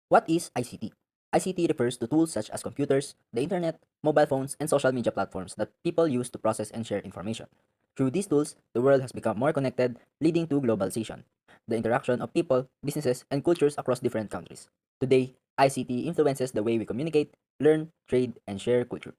What is ICT? ICT refers to tools such as computers, the internet, mobile phones, and social media platforms that people use to process and share information. Through these tools, the world has become more connected, leading to globalization, the interaction of people, businesses, and cultures across different countries. Today, ICT influences the way we communicate, learn, trade, and share culture.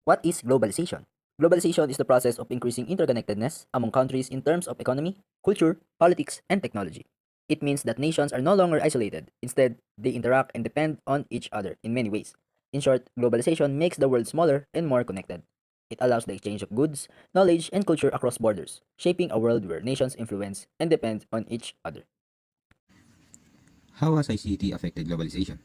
What is globalization? Globalization is the process of increasing interconnectedness among countries in terms of economy, culture, politics, and technology. It means that nations are no longer isolated. Instead, they interact and depend on each other in many ways. In short, globalization makes the world smaller and more connected. It allows the exchange of goods, knowledge, and culture across borders, shaping a world where nations influence and depend on each other. How has ICT affected globalization?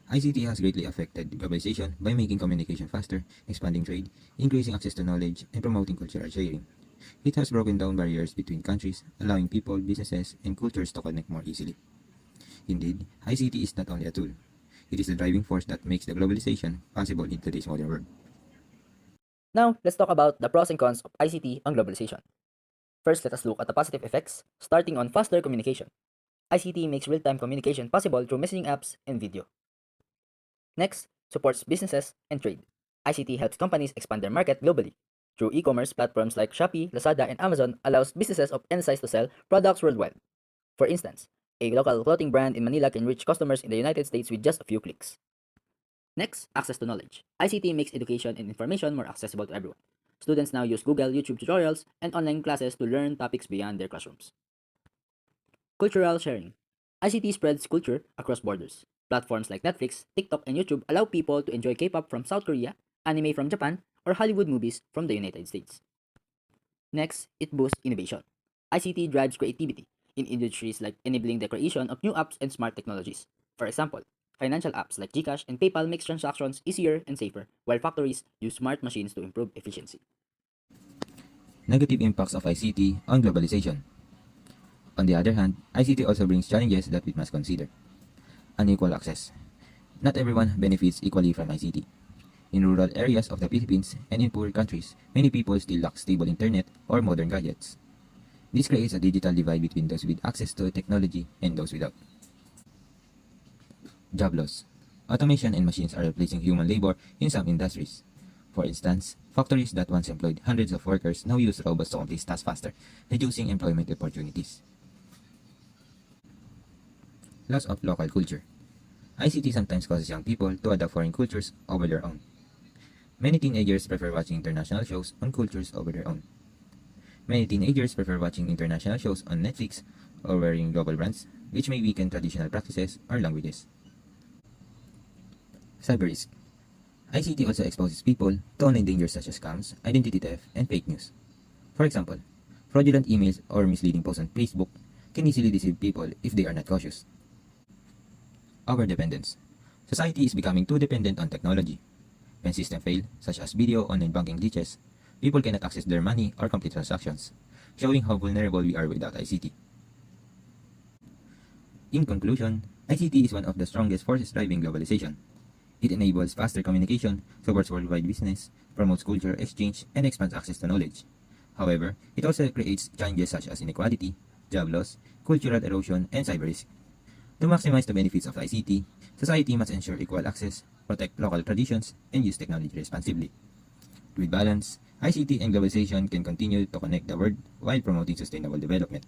ICT has greatly affected globalization by making communication faster, expanding trade, increasing access to knowledge, and promoting cultural sharing. It has broken down barriers between countries, allowing people, businesses, and cultures to connect more easily. Indeed, ICT is not only a tool, it is the driving force that makes the globalization possible in today's modern world. Now, let's talk about the pros and cons of ICT on globalization. First, let us look at the positive effects, starting on faster communication. ICT makes real-time communication possible through messaging apps and video. Next, supports businesses and trade. ICT helps companies expand their market globally. Through e-commerce platforms like Shopee, Lazada, and Amazon allows businesses of any size to sell products worldwide. For instance, a local clothing brand in Manila can reach customers in the United States with just a few clicks. Next, access to knowledge. ICT makes education and information more accessible to everyone. Students now use Google, YouTube tutorials, and online classes to learn topics beyond their classrooms. Cultural sharing. ICT spreads culture across borders. Platforms like Netflix, TikTok, and YouTube allow people to enjoy K-pop from South Korea, anime from Japan, or Hollywood movies from the United States. Next, it boosts innovation. ICT drives creativity in industries like enabling the creation of new apps and smart technologies. For example, financial apps like GCash and PayPal makes transactions easier and safer, while factories use smart machines to improve efficiency. Negative impacts of ICT on globalization. On the other hand, ICT also brings challenges that we must consider. Unequal access. Not everyone benefits equally from ICT. In rural areas of the Philippines and in poor countries, many people still lack stable internet or modern gadgets. This creates a digital divide between those with access to technology and those without. Job loss. Automation and machines are replacing human labor in some industries. For instance, factories that once employed hundreds of workers now use robots to complete tasks faster, reducing employment opportunities. Loss of local culture. ICT sometimes causes young people to adopt foreign cultures over their own. Many teenagers prefer watching international shows on cultures over their own. Many teenagers prefer watching international shows on Netflix or wearing global brands, which may weaken traditional practices or languages. Cyber risk. ICT also exposes people to online dangers such as scams, identity theft, and fake news. For example, fraudulent emails or misleading posts on Facebook can easily deceive people if they are not cautious. Overdependence. Society is becoming too dependent on technology. When systems fail, such as video online banking glitches, people cannot access their money or complete transactions, showing how vulnerable we are without ICT. In conclusion, ICT is one of the strongest forces driving globalization. It enables faster communication, supports worldwide business, promotes cultural exchange, and expands access to knowledge. However, it also creates challenges such as inequality, job loss, cultural erosion, and cyber risk. To maximize the benefits of ICT, society must ensure equal access, protect local traditions, and use technology responsibly. With balance, ICT and globalization can continue to connect the world while promoting sustainable development.